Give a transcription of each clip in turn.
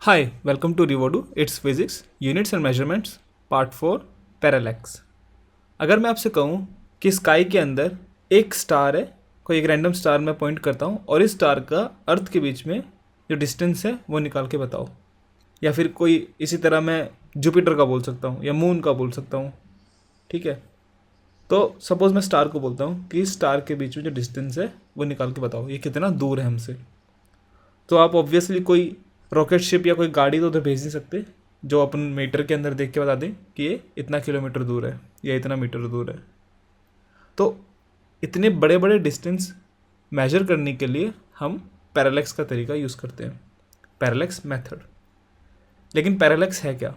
Hi, welcome to Revodu. It's Physics, Units and Measurements, Part 4, Parallax. अगर मैं आपसे कहूँ कि स्काई के अंदर एक स्टार है, कोई एक रैंडम स्टार मैं पॉइंट करता हूँ और इस स्टार का अर्थ के बीच में जो डिस्टेंस है वो निकाल के बताओ, या फिर कोई इसी तरह मैं जुपिटर का बोल सकता हूँ या मून का बोल सकता हूँ, ठीक है। तो सपोज़ मैं स्टार को बोलता हूँ कि इस स्टार के बीच में जो डिस्टेंस है वो निकाल के बताओ, ये कितना दूर है हमसे। तो आप ऑब्वियसली कोई रॉकेट शिप या कोई गाड़ी तो उधर भेज नहीं सकते जो अपन मीटर के अंदर देख के बता दें कि ये इतना किलोमीटर दूर है या इतना मीटर दूर है। तो इतने बड़े बड़े डिस्टेंस मेजर करने के लिए हम पैरालैक्स का तरीका यूज़ करते हैं, पैरालैक्स मेथड। लेकिन पैरालैक्स है क्या?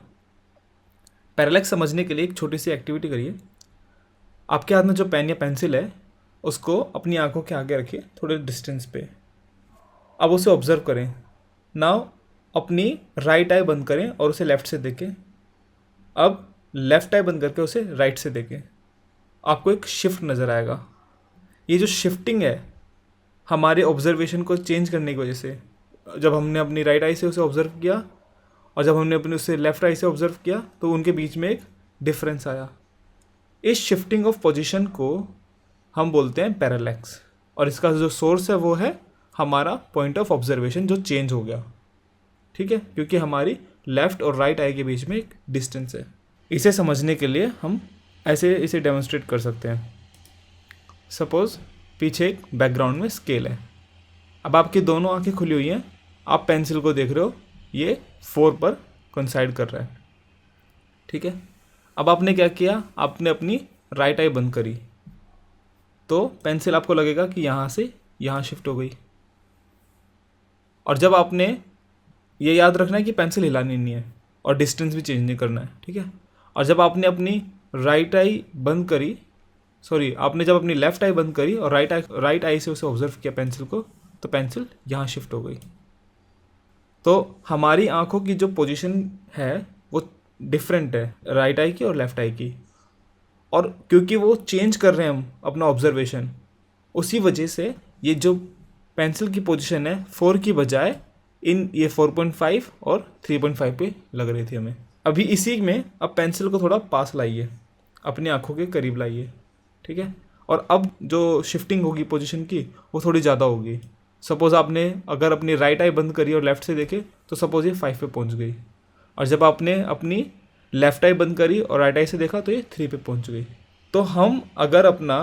पैरालैक्स समझने के लिए एक छोटी सी एक्टिविटी करिए। आपके हाथ में जो पेन या पेंसिल है उसको अपनी आंखों के आगे रखिए, थोड़े डिस्टेंस पे। अब उसे ऑब्जर्व करें। नाउ अपनी राइट आई बंद करें और उसे लेफ़्ट से देखें। अब लेफ़्ट आई बंद करके उसे राइट से देखें। आपको एक शिफ्ट नज़र आएगा। ये जो शिफ्टिंग है हमारे ऑब्जर्वेशन को चेंज करने की वजह से, जब हमने अपनी राइट आई से उसे ऑब्ज़र्व किया और जब हमने अपने उससे लेफ़्ट आई से ऑब्ज़र्व किया तो उनके बीच में एक डिफरेंस आया। इस शिफ्टिंग ऑफ पोजीशन को हम बोलते हैं पैरालैक्स, और इसका जो सोर्स है वो है हमारा पॉइंट ऑफ ऑब्जर्वेशन जो चेंज हो गया, ठीक है, क्योंकि हमारी लेफ़्ट और राइट आई के बीच में एक डिस्टेंस है। इसे समझने के लिए हम ऐसे इसे डेमोन्स्ट्रेट कर सकते हैं। सपोज़ पीछे एक बैकग्राउंड में स्केल है। अब आपकी दोनों आंखें खुली हुई हैं, आप पेंसिल को देख रहे हो, ये 4 पर कोइंसाइड कर रहा है, ठीक है। अब आपने क्या किया, आपने अपनी राइट आई बंद करी तो पेंसिल आपको लगेगा कि यहाँ से यहाँ शिफ्ट हो गई। और जब आपने ये याद रखना है कि पेंसिल हिलानी नहीं है और डिस्टेंस भी चेंज नहीं करना है, ठीक है। और जब आपने अपनी राइट आई बंद करी, आपने जब अपनी लेफ़्ट आई बंद करी और राइट आई से उसे ऑब्जर्व किया पेंसिल को, तो पेंसिल यहाँ शिफ्ट हो गई। तो हमारी आंखों की जो पोजीशन है वो डिफरेंट है राइट आई की और लेफ़्ट आई की, और क्योंकि वो चेंज कर रहे हैं हम अपना ऑब्जर्वेशन, उसी वजह से ये जो पेंसिल की पोजीशन है 4 की बजाय ये 4.5 और 3.5 पे लग रही थी हमें। अभी इसी में अब पेंसिल को थोड़ा पास लाइए, अपनी आंखों के करीब लाइए, ठीक है। और अब जो शिफ्टिंग होगी पोजीशन की वो थोड़ी ज़्यादा होगी। सपोज़ आपने अगर अपनी राइट आई बंद करी और लेफ़्ट से देखे तो सपोज़ ये 5 पे पहुंच गई, और जब आपने अपनी लेफ़्ट आई बंद करी और राइट आई से देखा तो ये 3 पे पहुंच गई। तो हम अगर अपना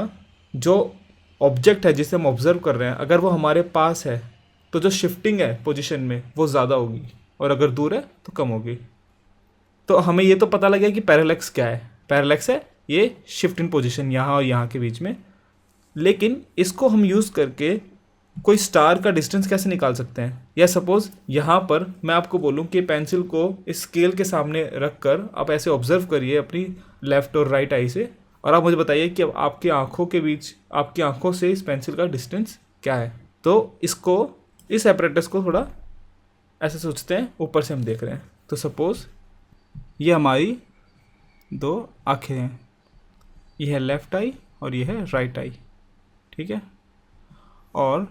जो ऑब्जेक्ट है जिसे हम ऑब्जर्व कर रहे हैं अगर वो हमारे पास है तो जो शिफ्टिंग है पोजीशन में वो ज़्यादा होगी, और अगर दूर है तो कम होगी। तो हमें ये तो पता लगा कि पैरालैक्स क्या है। पैरालैक्स है ये शिफ्ट इन पोजीशन यहाँ और यहाँ के बीच में। लेकिन इसको हम यूज़ करके कोई स्टार का डिस्टेंस कैसे निकाल सकते हैं? या सपोज़ यहाँ पर मैं आपको बोलूँ कि पेंसिल को इस स्केल के सामने रख कर आप ऐसे ऑब्जर्व करिए अपनी लेफ़्ट और राइट आई से, और आप मुझे बताइए कि अब आपकी आंखों के बीच, आपकी आंखों से इस पेंसिल का डिस्टेंस क्या है। तो इस एपरेटस को थोड़ा ऐसे सोचते हैं, ऊपर से हम देख रहे हैं। तो सपोज़ ये हमारी 2 आँखें हैं, ये है लेफ़्ट आई और ये है राइट आई, ठीक है। और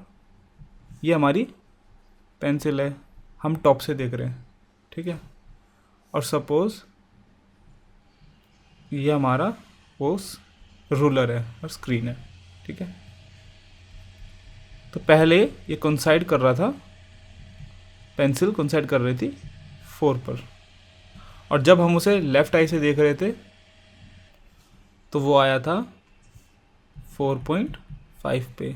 ये हमारी पेंसिल है, हम टॉप से देख रहे हैं, ठीक है। और सपोज़ ये हमारा वो रूलर है और स्क्रीन है, ठीक है। तो पहले ये कोइंसाइड कर रहा था, पेंसिल कोइंसाइड कर रही थी 4 पर, और जब हम उसे लेफ़्ट आई से देख रहे थे तो वो आया था 4.5 पे,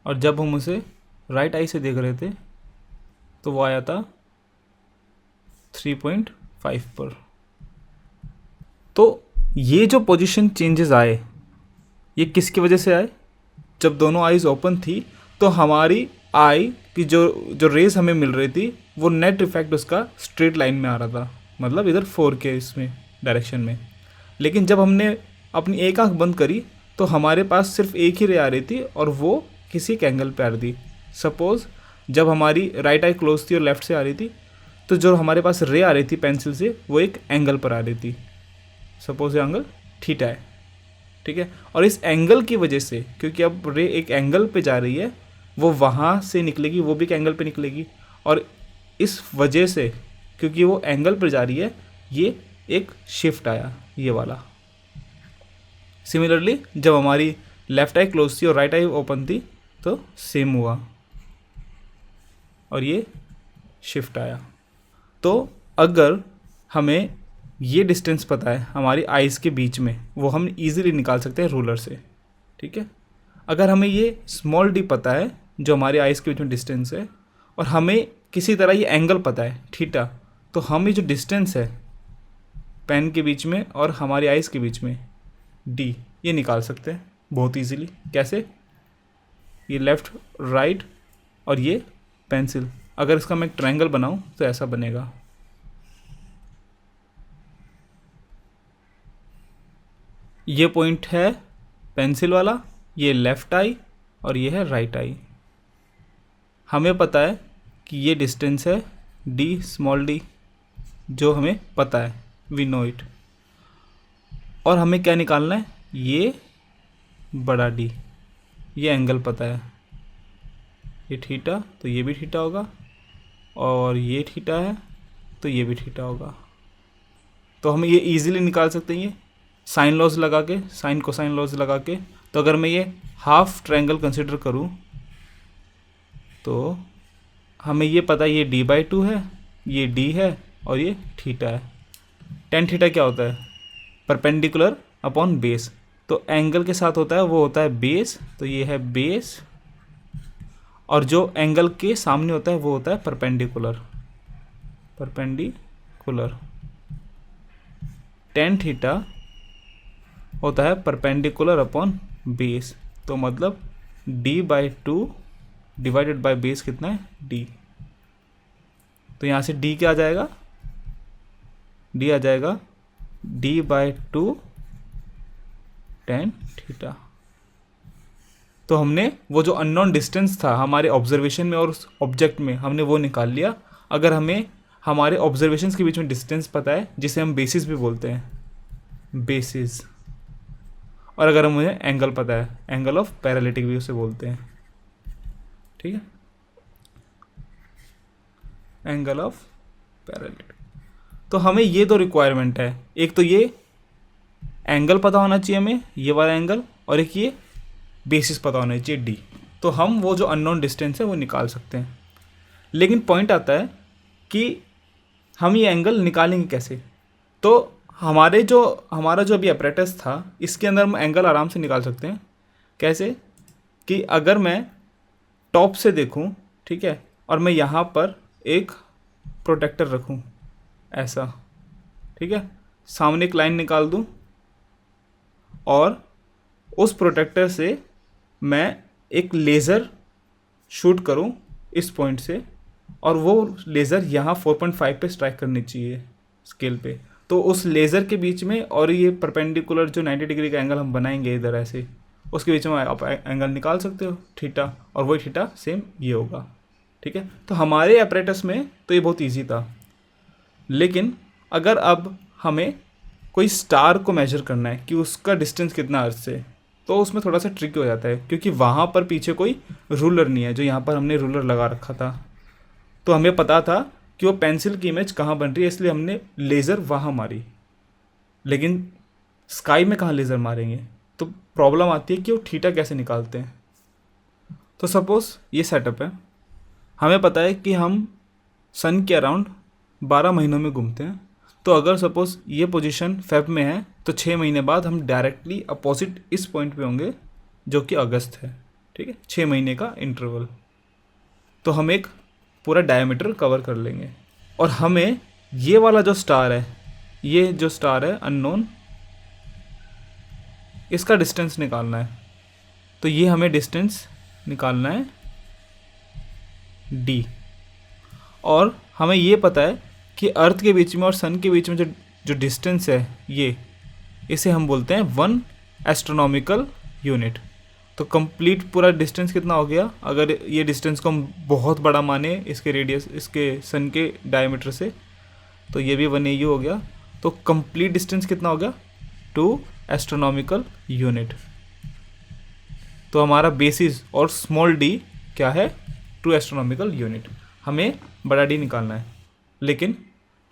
और जब हम उसे राइट आई से देख रहे थे तो वो आया था 3.5 पर। तो ये जो पोजीशन चेंजेस आए ये किसकी वजह से आए? जब दोनों आईज ओपन थी तो हमारी आई की जो रेज हमें मिल रही थी वो नेट इफेक्ट उसका स्ट्रेट लाइन में आ रहा था, मतलब इधर 4 के इसमें डायरेक्शन में। लेकिन जब हमने अपनी एक आंख बंद करी तो हमारे पास सिर्फ एक ही रे आ रही थी और वो किसी एक एंगल पे आ रही थी। सपोज़ जब हमारी राइट आई क्लोज थी और लेफ़्ट से आ रही थी तो जो हमारे पास रे आ रही थी पेंसिल से वो एक एंगल पर आ रही थी। सपोज़ ये एंगल थीटा है, ठीक है। और इस एंगल की वजह से, क्योंकि अब रे एक एंगल पे जा रही है, वो वहाँ से निकलेगी, वो भी एक एंगल पे निकलेगी, और इस वजह से, क्योंकि वो एंगल पर जा रही है, ये एक शिफ्ट आया, ये वाला। सिमिलरली जब हमारी लेफ्ट आई क्लोज थी और राइट आई ओपन थी तो सेम हुआ और ये शिफ्ट आया। तो अगर हमें ये डिस्टेंस पता है हमारी आइज़ के बीच में, वो हम इजीली निकाल सकते हैं रूलर से, ठीक है। अगर हमें ये स्मॉल डी पता है जो हमारी आइज़ के बीच में डिस्टेंस है, और हमें किसी तरह ये एंगल पता है थीटा, तो हम ये जो डिस्टेंस है पेन के बीच में और हमारी आइज़ के बीच में डी, ये निकाल सकते हैं बहुत इजीली। कैसे? ये लेफ़्ट राइट और ये पेंसिल, अगर इसका मैं एक ट्रायंगल बनाऊं तो ऐसा बनेगा। ये पॉइंट है पेंसिल वाला, ये लेफ़्ट आई और ये है राइट आई। हमें पता है कि ये डिस्टेंस है डी, स्मॉल डी, जो हमें पता है, वी नो इट। और हमें क्या निकालना है? ये बड़ा डी, ये एंगल पता है, ये थीटा, तो ये भी थीटा होगा, और ये थीटा है तो ये भी थीटा होगा। तो हम ये इजीली निकाल सकते हैं, ये साइन लॉज लगा के, साइन कोसाइन लॉज लगा के। तो अगर मैं ये हाफ ट्रायंगल कंसिडर करूँ तो हमें ये पता है ये d/2 है, ये d है और ये थीटा है। टेन थीटा क्या होता है? Perpendicular upon base. तो एंगल के साथ होता है वो होता है बेस, तो ये है बेस, और जो एंगल के सामने होता है वो होता है परपेंडिकुलर, परपेंडिकुलर। टेन थीटा होता है परपेंडिकुलर अपॉन बेस, तो मतलब d/2 डिवाइडेड बाय बेस कितना है? d। तो यहाँ से d क्या आ जाएगा? d आ जाएगा d/2 टेन थीटा। तो हमने वो जो अननोन डिस्टेंस था हमारे ऑब्जर्वेशन में और उस ऑब्जेक्ट में, हमने वो निकाल लिया। अगर हमें हमारे ऑब्जर्वेशंस के बीच में डिस्टेंस पता है, जिसे हम बेसिस भी बोलते हैं, बेसिस, और अगर हमें एंगल पता है, एंगल ऑफ पैरेलिटिक भी उसे बोलते हैं, ठीक है, एंगल ऑफ पैरेलिटिक। तो हमें ये दो रिक्वायरमेंट है, एक तो ये एंगल पता होना चाहिए हमें, ये वाला एंगल, और एक ये बेसिस पता होना चाहिए डी। तो हम वो जो अननोन डिस्टेंस है वो निकाल सकते हैं। लेकिन पॉइंट आता है कि हम ये एंगल निकालेंगे कैसे? तो हमारा जो अभी अपरेटस था, इसके अंदर हम एंगल आराम से निकाल सकते हैं। कैसे? कि अगर मैं टॉप से देखूं, ठीक है, और मैं यहाँ पर एक प्रोटेक्टर रखूं ऐसा, ठीक है, सामने एक लाइन निकाल दूं, और उस प्रोटेक्टर से मैं एक लेज़र शूट करूं इस पॉइंट से, और वो लेज़र यहाँ 4.5 पे स्ट्राइक करनी चाहिए स्केल पे। तो उस लेज़र के बीच में और ये परपेंडिकुलर जो 90 डिग्री का एंगल हम बनाएंगे इधर ऐसे, उसके बीच में आप एंगल निकाल सकते हो थीटा, और वही थीटा सेम ये होगा, ठीक है। तो हमारे अपरेटस में तो ये बहुत ईजी था। लेकिन अगर अब हमें कोई स्टार को मेजर करना है कि उसका डिस्टेंस कितना अर्थ से, तो उसमें थोड़ा सा ट्रिकी हो जाता है, क्योंकि वहाँ पर पीछे कोई रूलर नहीं है, जो यहाँ पर हमने रूलर लगा रखा था। तो हमें पता था कि वो पेंसिल की इमेज कहाँ बन रही है, इसलिए हमने लेज़र वहाँ मारी। लेकिन स्काई में कहाँ लेज़र मारेंगे? तो प्रॉब्लम आती है कि वो थीटा कैसे निकालते हैं। तो सपोज़ ये सेटअप है, हमें पता है कि हम सन के अराउंड 12 महीनों में घूमते हैं। तो अगर सपोज़ ये पोजीशन फेब में है, तो 6 महीने बाद हम डायरेक्टली अपोजिट इस पॉइंट पे होंगे, जो कि अगस्त है, ठीक है, 6 महीने का इंटरवल। तो हम एक पूरा डायमीटर कवर कर लेंगे, और हमें ये वाला जो स्टार है, ये जो स्टार है अननोन, इसका डिस्टेंस निकालना है। तो ये हमें डिस्टेंस निकालना है d, और हमें ये पता है कि अर्थ के बीच में और सन के बीच में जो डिस्टेंस है, ये इसे हम बोलते हैं 1 एस्ट्रोनॉमिकल यूनिट। तो कंप्लीट पूरा डिस्टेंस कितना हो गया? अगर ये डिस्टेंस को हम बहुत बड़ा माने इसके रेडियस, इसके सन के डायमीटर से, तो ये भी 1 AU हो गया। तो कंप्लीट डिस्टेंस कितना हो गया? 2 एस्ट्रोनॉमिकल यूनिट। तो हमारा बेसिस और स्मॉल d क्या है? 2 एस्ट्रोनॉमिकल यूनिट। हमें बड़ा डी निकालना है, लेकिन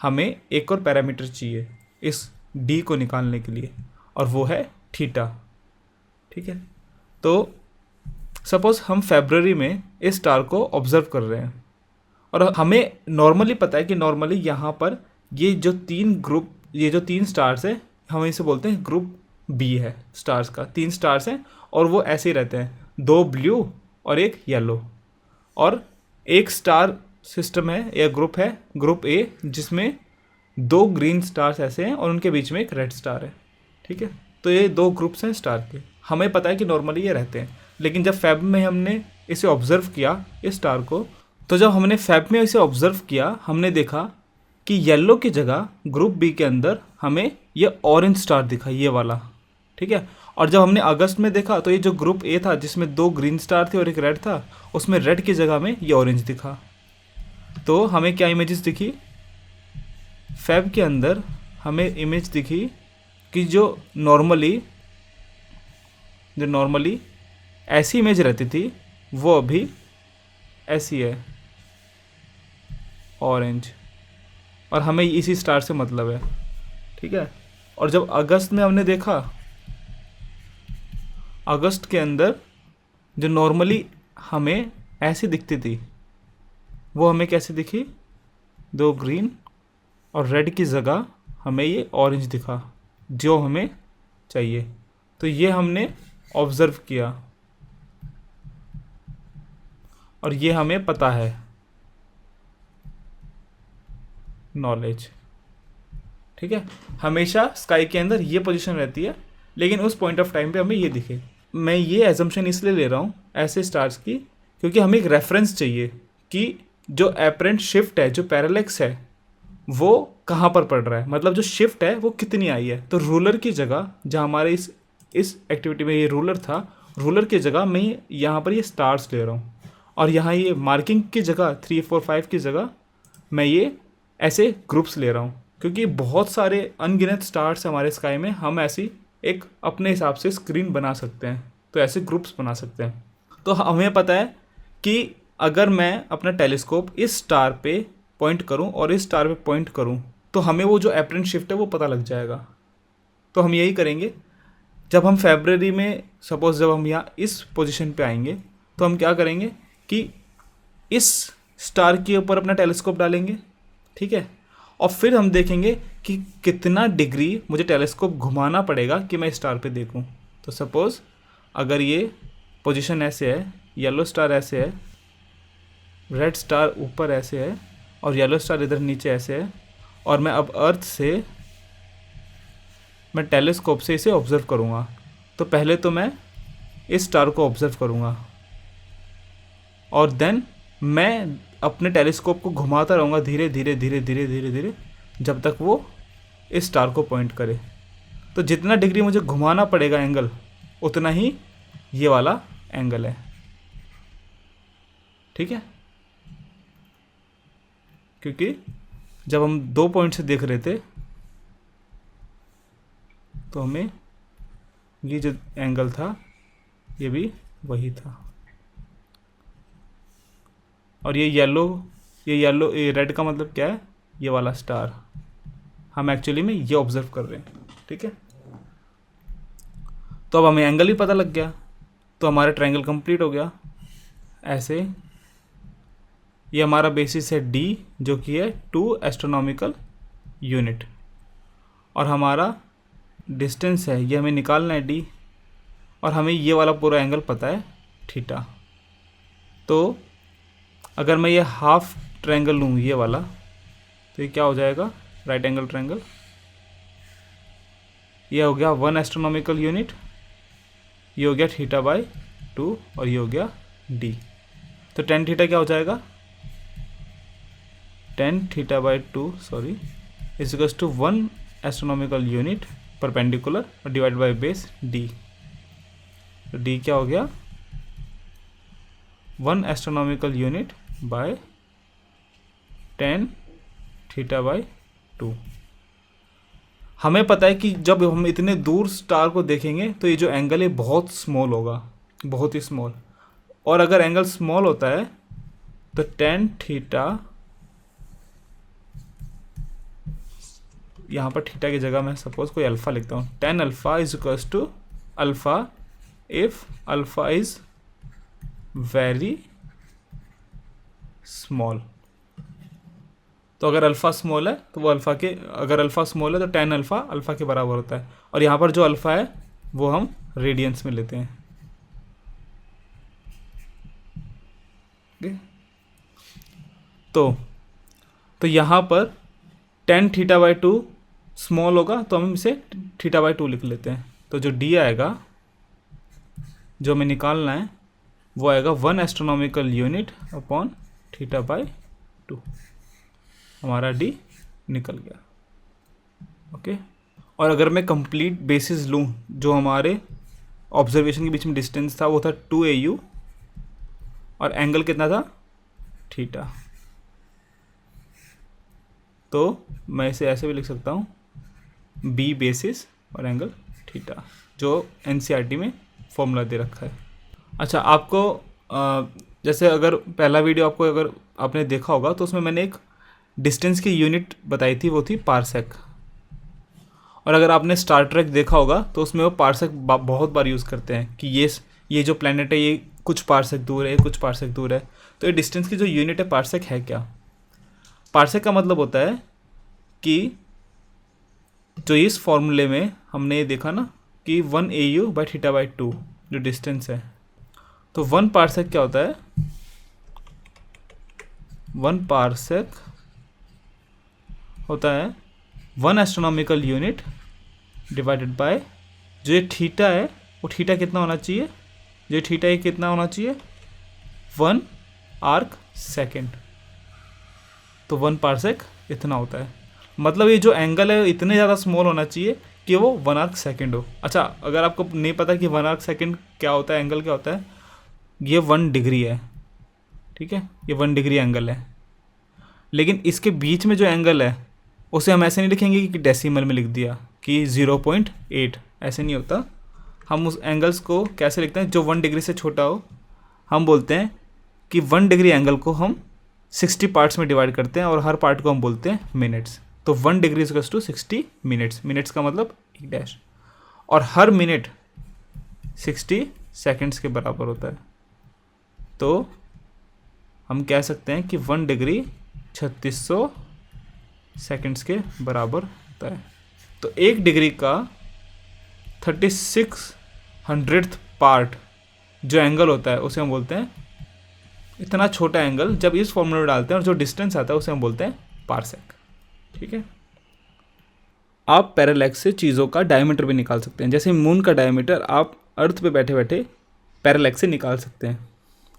हमें एक और पैरामीटर चाहिए इस डी को निकालने के लिए, और वो है थीटा। ठीक है, तो सपोज हम फरवरी में इस स्टार को ऑब्जर्व कर रहे हैं, और हमें नॉर्मली पता है कि नॉर्मली यहाँ पर ये जो तीन स्टार्स है, हम इसे बोलते हैं ग्रुप बी है स्टार्स का। 3 स्टार्स हैं और वो ऐसे ही रहते हैं, 2 ब्लू और एक येलो, और एक स्टार सिस्टम है या ग्रुप है ग्रुप ए, जिसमें 2 ग्रीन स्टार्स ऐसे हैं और उनके बीच में एक रेड स्टार है। ठीक है, तो ये 2 ग्रुप्स हैं स्टार के, हमें पता है कि नॉर्मली ये रहते हैं। लेकिन जब फैब में हमने इसे ऑब्ज़र्व किया इस स्टार को, तो जब हमने फैब में इसे ऑब्ज़र्व किया, हमने देखा कि येलो की जगह ग्रुप बी के अंदर हमें ये ऑरेंज स्टार दिखा, ये वाला। ठीक है, और जब हमने अगस्त में देखा तो ये जो ग्रुप ए था जिसमें 2 ग्रीन स्टार थे और एक रेड था, उसमें रेड की जगह में ये ऑरेंज दिखा। तो हमें क्या इमेजेस दिखी फैब के अंदर? हमें इमेज दिखी कि जो नॉर्मली ऐसी इमेज रहती थी वो अभी ऐसी है, ऑरेंज, और हमें इसी स्टार से मतलब है। ठीक है, और जब अगस्त में हमने देखा, अगस्त के अंदर जो नॉर्मली हमें ऐसी दिखती थी वो हमें कैसे दिखी? 2 ग्रीन और रेड की जगह हमें ये ऑरेंज दिखा, जो हमें चाहिए। तो ये हमने ऑब्ज़र्व किया और ये हमें पता है, नॉलेज। ठीक है, हमेशा स्काई के अंदर ये पोजीशन रहती है, लेकिन उस पॉइंट ऑफ टाइम पे हमें ये दिखे। मैं ये एजम्पशन इसलिए ले रहा हूँ ऐसे स्टार्स की, क्योंकि हमें एक रेफरेंस चाहिए कि जो एपरेंट शिफ्ट है, जो पैरेलैक्स है, वो कहाँ पर पड़ रहा है, मतलब जो शिफ्ट है वो कितनी आई है। तो रूलर की जगह, जहाँ हमारे इस एक्टिविटी में ये रूलर था, रूलर की जगह मैं यहाँ पर ये स्टार्स ले रहा हूँ, और यहाँ ये मार्किंग की जगह 3, 4, 5 की जगह मैं ये ऐसे ग्रुप्स ले रहा हूँ, क्योंकि बहुत सारे अनगिनत स्टार्स हमारे स्काई में, हम ऐसी एक अपने हिसाब से स्क्रीन बना सकते हैं, तो ऐसे ग्रुप्स बना सकते हैं। तो हमें पता है कि अगर मैं अपना टेलीस्कोप इस स्टार पे पॉइंट करूं और इस स्टार पे पॉइंट करूं, तो हमें वो जो एपरेंट शिफ्ट है वो पता लग जाएगा। तो हम यही करेंगे, जब हम फरवरी में सपोज़ जब हम यहाँ इस पोजीशन पे आएंगे, तो हम क्या करेंगे कि इस स्टार के ऊपर अपना टेलीस्कोप डालेंगे। ठीक है, और फिर हम देखेंगे कि कितना डिग्री मुझे टेलीस्कोप घुमाना पड़ेगा कि मैं स्टार पे देखूं। तो सपोज़ अगर ये पोजीशन ऐसे है, येलो स्टार ऐसे है, रेड स्टार ऊपर ऐसे है और येलो स्टार इधर नीचे ऐसे है, और मैं अब अर्थ से मैं टेलीस्कोप से इसे ऑब्ज़र्व करूँगा, तो पहले तो मैं इस स्टार को ऑब्ज़र्व करूँगा और देन मैं अपने टेलीस्कोप को घुमाता रहूँगा धीरे धीरे धीरे धीरे धीरे धीरे जब तक वो इस स्टार को पॉइंट करे। तो जितना डिग्री मुझे घुमाना पड़ेगा एंगल, उतना ही ये वाला एंगल है। ठीक है, क्योंकि जब हम 2 पॉइंट से देख रहे थे तो हमें ये जो एंगल था ये भी वही था, और ये रेड का मतलब क्या है? ये वाला स्टार हम एक्चुअली में ये ऑब्जर्व कर रहे हैं। ठीक है, तो अब हमें एंगल भी पता लग गया, तो हमारा ट्रायंगल कंप्लीट हो गया। ऐसे ये हमारा बेसिस है d, जो कि है 2 एस्ट्रोनॉमिकल यूनिट, और हमारा डिस्टेंस है ये हमें निकालना है d, और हमें ये वाला पूरा एंगल पता है थीटा। तो अगर मैं ये हाफ ट्रायंगल लूँ ये वाला, तो ये क्या हो जाएगा? Right angle triangle. ये हो गया 1 एस्ट्रोनॉमिकल यूनिट, ये हो गया θ/2 और ये हो गया d। तो tan थीटा क्या हो जाएगा? tan θ/2 sorry is equals to 1 astronomical unit perpendicular और डिवाइड बाय बेस d। तो d क्या हो गया? 1 एस्ट्रोनॉमिकल यूनिट बाय tan θ/2। हमें पता है कि जब हम इतने दूर स्टार को देखेंगे तो ये जो एंगल है बहुत स्मॉल होगा, बहुत ही स्मॉल। और अगर एंगल स्मॉल होता है तो टेन थीटा, यहाँ पर थीटा की जगह मैं सपोज कोई अल्फ़ा लिखता हूँ, ten alpha is equals to alpha if alpha is very small. तो अगर अल्फ़ा स्मॉल है तो वो अल्फ़ा के, अगर अल्फ़ा स्मॉल है तो टेन अल्फ़ा अल्फ़ा के बराबर होता है। और यहाँ पर जो अल्फ़ा है वो हम रेडियंस में लेते हैं। तो यहाँ पर tan theta by two small होगा तो हम इसे थीटा बाई टू लिख लेते हैं। तो जो डी आएगा, जो हमें निकालना है, वो आएगा 1 astronomical unit upon theta by two. हमारा डी निकल गया। ओके। और अगर मैं कंप्लीट बेसिस लूँ, जो हमारे ऑब्जर्वेशन के बीच में डिस्टेंस था वो था 2 AU और एंगल कितना था, थीटा। तो मैं इसे ऐसे भी लिख सकता हूँ, बी बेसिस और एंगल थीटा, जो NCERT में फॉर्मूला दे रखा है। अच्छा, आपको जैसे अगर पहला वीडियो आपको अगर आपने देखा होगा तो उसमें मैंने एक डिस्टेंस की यूनिट बताई थी, वो थी पारसेक। और अगर आपने स्टार ट्रेक देखा होगा तो उसमें वो पारसेक बहुत बार यूज़ करते हैं कि ये जो प्लेनेट है ये कुछ पारसेक दूर है, ये कुछ पारसेक दूर है। तो ये डिस्टेंस की जो यूनिट है पारसेक है क्या? पारसेक का मतलब होता है कि जो इस फॉर्मूले में हमने देखा ना कि 1 AU by theta by two जो डिस्टेंस है, तो 1 पारसेक क्या होता है? 1 पारसेक होता है 1 एस्ट्रोनॉमिकल यूनिट डिवाइडेड बाय जो ये थीटा है, वो थीटा कितना होना चाहिए? जो थीटा ये कितना होना चाहिए? 1 आर्क सेकेंड। तो 1 पारसेक इतना होता है। मतलब ये जो एंगल है इतने ज़्यादा स्मॉल होना चाहिए कि वो 1 आर्क सेकेंड हो। अच्छा, अगर आपको नहीं पता कि 1 आर्क सेकेंड क्या होता है, एंगल क्या होता है, ये 1 डिग्री है, ठीक है, ये 1 डिग्री एंगल है। लेकिन इसके बीच में जो एंगल है उसे हम ऐसे नहीं लिखेंगे कि डेसिमल में लिख दिया कि 0.8, ऐसे नहीं होता। हम उस एंगल्स को कैसे लिखते हैं? जो 1 डिग्री से छोटा हो, हम बोलते हैं कि 1 डिग्री एंगल को हम 60 पार्ट्स में डिवाइड करते हैं और हर पार्ट को हम बोलते हैं मिनट्स। तो 1 degree equals to 60 minutes, minutes का मतलब 1 डैश, और हर मिनट 60 सेकेंड्स के बराबर होता है। तो हम कह सकते हैं कि 1 डिग्री 3600 सेकेंड्स के बराबर होता है। तो 1 डिग्री का 3600th पार्ट जो एंगल होता है उसे हम बोलते हैं, इतना छोटा एंगल जब इस फॉर्मूले में डालते हैं और जो डिस्टेंस आता है उसे हम बोलते हैं पारसेक। ठीक है। आप पैरेलैक्स से चीज़ों का डायमीटर भी निकाल सकते हैं। जैसे मून का डायमीटर आप अर्थ पे बैठे बैठे पैरेलैक्स से निकाल सकते हैं,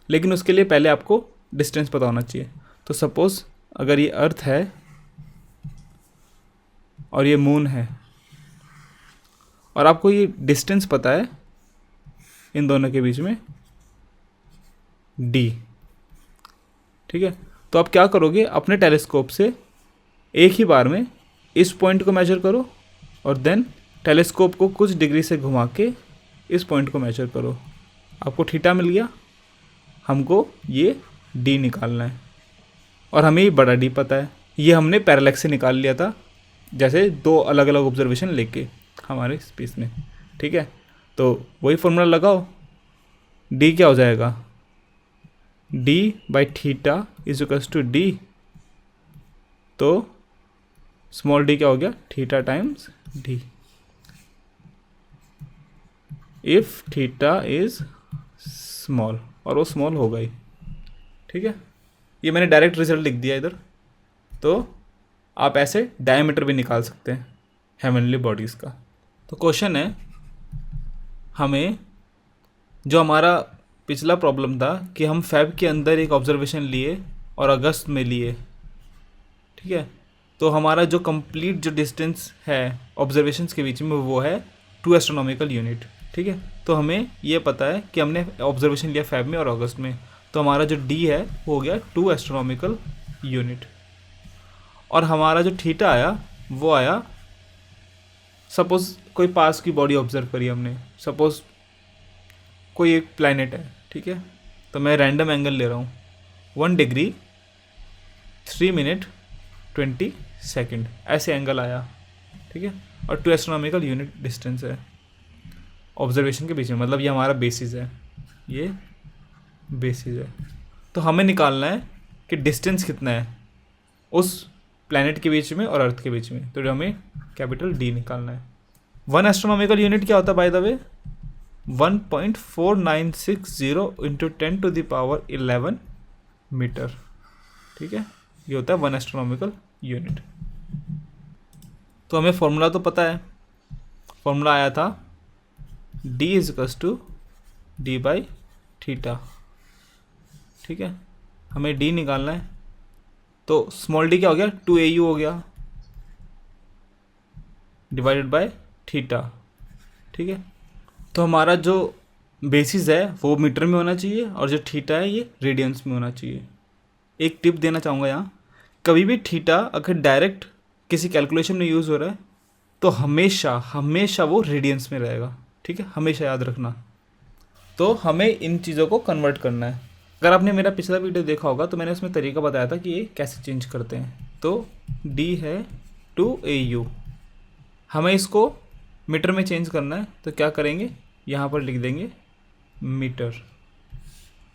लेकिन उसके लिए पहले आपको डिस्टेंस पता होना चाहिए। तो सपोज़ अगर ये अर्थ है और ये मून है और आपको ये डिस्टेंस पता है इन दोनों के बीच में d, ठीक है, तो आप क्या करोगे? अपने टेलीस्कोप से एक ही बार में इस पॉइंट को मेजर करो और देन टेलीस्कोप को कुछ डिग्री से घुमा के इस पॉइंट को मेजर करो। आपको थीटा मिल गया, हमको ये d निकालना है और हमें ये बड़ा D पता है। ये हमने पैरेलैक्स से निकाल लिया था, जैसे 2 अलग अलग ऑब्जर्वेशन लेके हमारे स्पेस में, ठीक है। तो वही फॉर्मूला लगाओ, d क्या हो जाएगा? d by theta is equals to d, तो स्मॉल d क्या हो गया? Theta times d if theta is small, और वो स्मॉल होगा ही, ठीक है। ये मैंने डायरेक्ट रिजल्ट लिख दिया इधर। तो आप ऐसे डायमीटर भी निकाल सकते हैं हेवनली बॉडीज़ का। तो क्वेश्चन है, हमें जो हमारा पिछला प्रॉब्लम था कि हम फेब के अंदर एक ऑब्जर्वेशन लिए और अगस्त में लिए, ठीक है, तो हमारा जो कंप्लीट जो डिस्टेंस है ऑब्जर्वेशंस के बीच में वो है 2 एस्ट्रोनॉमिकल यूनिट, ठीक है। तो हमें ये पता है कि हमने ऑब्जर्वेशन लिया फेब में और अगस्त में, तो हमारा जो डी है वो हो गया 2 एस्ट्रोनॉमिकल यूनिट। और हमारा जो थीटा आया वो आया, सपोज़ कोई पास की बॉडी ऑब्जर्व करी हमने, सपोज़ कोई एक प्लैनेट है, ठीक है, तो मैं रैंडम एंगल ले रहा हूँ 1 डिग्री 3 मिनट 20 सेकेंड, ऐसे एंगल आया, ठीक है। और 2 एस्ट्रोनॉमिकल यूनिट डिस्टेंस है ऑब्जर्वेशन के बीच में, मतलब ये हमारा बेसिस है, ये बेसिस है। तो हमें निकालना है कि डिस्टेंस कितना है उस प्लैनेट के बीच में और अर्थ के बीच में, तो हमें कैपिटल डी निकालना है। 1 एस्ट्रोनॉमिकल यूनिट क्या होता है by the way? 1.4960 into 10⁻11 metre, ठीक है। ये होता है 1 एस्ट्रोनॉमिकल यूनिट। तो हमें फॉर्मूला तो पता है, फॉर्मूला आया था d = d/θ, ठीक है। हमें d निकालना है, तो स्मॉल d क्या हो गया? 2au हो गया डिवाइडेड बाय थीटा, ठीक है। तो हमारा जो बेसिस है वो मीटर में होना चाहिए और जो थीटा है ये रेडियंस में होना चाहिए। एक टिप देना चाहूँगा यहाँ, कभी भी थीटा अगर डायरेक्ट किसी कैलकुलेशन में यूज़ हो रहा है तो हमेशा वो रेडियंस में रहेगा, ठीक है, हमेशा याद रखना। तो हमें इन चीज़ों को कन्वर्ट करना है। अगर आपने मेरा पिछला वीडियो देखा होगा तो मैंने उसमें तरीका बताया था कि ये कैसे चेंज करते हैं। तो d है 2au, हमें इसको मीटर में चेंज करना है, तो क्या करेंगे, यहाँ पर लिख देंगे मीटर,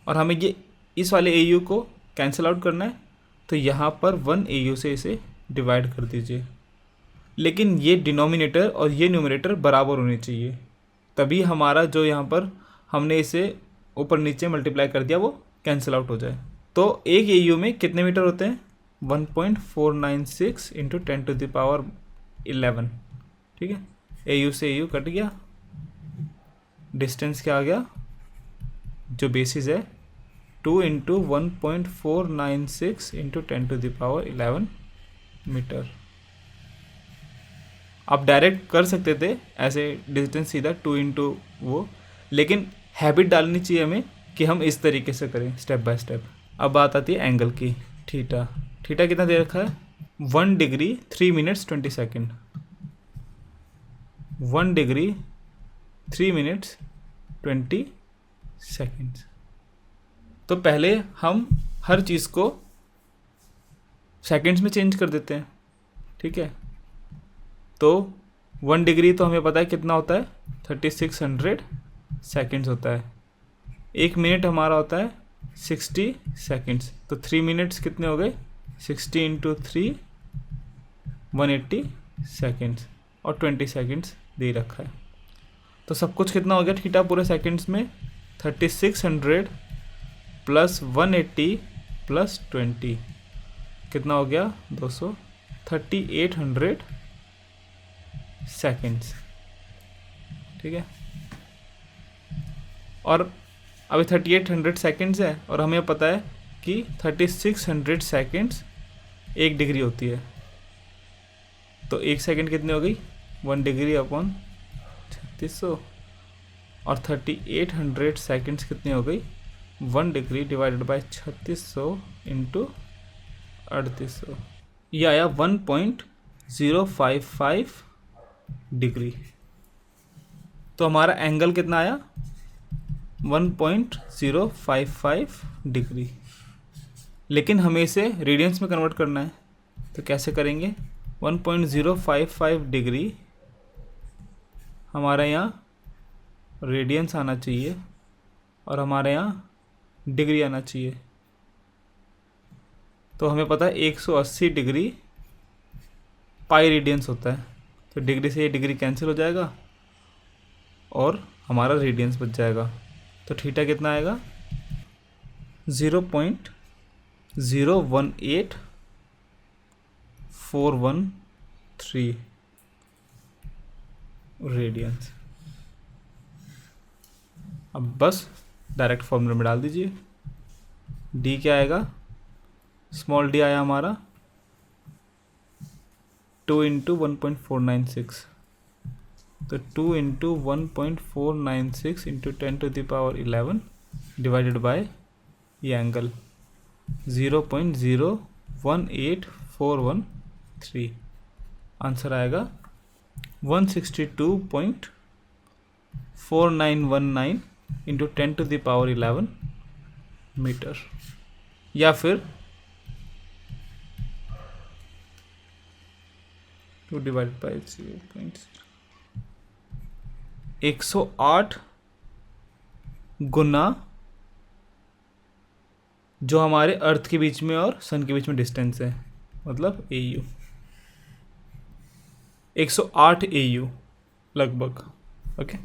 और हमें ये इस वाले au को कैंसिल आउट करना है, तो यहाँ पर 1 au से इसे डिवाइड कर दीजिए। लेकिन ये डिनोमिनेटर और ये न्यूमरेटर बराबर होने चाहिए, तभी हमारा जो यहाँ पर हमने इसे ऊपर नीचे मल्टीप्लाई कर दिया वो कैंसिल आउट हो जाए। तो एक au में कितने मीटर होते हैं? 1.496 इंटू 10⁻11, ठीक है। au से au कट गया, डिस्टेंस क्या आ गया, जो बेसिस है 2 इंटू 1.496 इंटू 10⁻11 मीटर। आप डायरेक्ट कर सकते थे ऐसे डिस्टेंस सीधा 2 इंटू वो, लेकिन हैबिट डालनी चाहिए हमें कि हम इस तरीके से करें स्टेप बाय स्टेप। अब बात आती है एंगल की, थीटा। थीटा कितना दे रखा है? 1 degree 3 minutes 20 second, 1 degree 3 minutes 20 seconds. तो पहले हम हर चीज़ को सेकेंड्स में चेंज कर देते हैं, ठीक है। तो 1 डिग्री तो हमें पता है कितना होता है, 3600 सेकेंड्स होता है। 1 मिनट हमारा होता है 60 सेकेंड्स, तो 3 मिनट्स कितने हो गए? 60 इंटू 3 180 सेकेंड्स, और 20 सेकेंड्स दे रखा है। तो सब कुछ कितना हो गया थीटा पूरे सेकेंड्स में? 3600 प्लस 180 प्लस 20 कितना हो गया? 200, 3800 सेकेंड्स, ठीक है। और अभी 3800 सेकेंड्स है और हमें पता है कि 3600 सेकेंड्स 1 डिग्री होती है, तो 1 सेकेंड कितनी हो गई? 1 डिग्री अपॉन 3600, और 3800 सेकेंड्स कितनी हो गई? 1 डिग्री डिवाइडेड बाय 3600 इंटू 3800, ये आया 1.055 डिग्री। तो हमारा एंगल कितना आया? 1.055 डिग्री। लेकिन हमें इसे रेडियंस में कन्वर्ट करना है, तो कैसे करेंगे? 1.055 डिग्री हमारा यहाँ रेडियंस आना चाहिए और हमारे यहाँ डिग्री आना चाहिए। तो हमें पता है 180 डिग्री पाई रेडियंस होता है, तो डिग्री से ये डिग्री कैंसिल हो जाएगा और हमारा रेडियंस बच जाएगा। तो थीटा कितना आएगा? 0.018413 रेडियंस। अब बस डायरेक्ट फॉर्मूले में डाल दीजिए। डी क्या आएगा? स्मॉल डी आया हमारा 2 इंटू 1.496, तो 2 इंटू 1.496 इंटू 10⁻11 डिवाइडेड बाय ये एंगल 0.01841 आंसर आएगा 162.4919 इंटू 10⁻11 मीटर। या फिर 2 डिवाइड बाई 108 गुना जो हमारे अर्थ के बीच में और सन के बीच में डिस्टेंस है, मतलब AU 108 AU लगभग। ओके,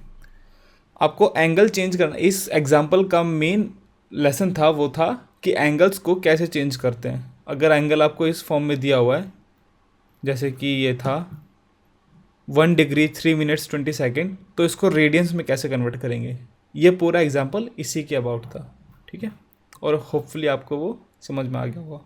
आपको एंगल चेंज करना, इस एग्जाम्पल का मेन लेसन था वो था कि एंगल्स को कैसे चेंज करते हैं। अगर एंगल आपको इस फॉर्म में दिया हुआ है, जैसे कि ये था 1 डिग्री 3 मिनट्स 20 सेकेंड, तो इसको रेडियंस में कैसे कन्वर्ट करेंगे, ये पूरा एग्जाम्पल इसी के अबाउट था। ठीक है, और होपफुली आपको वो समझ में आ गया होगा।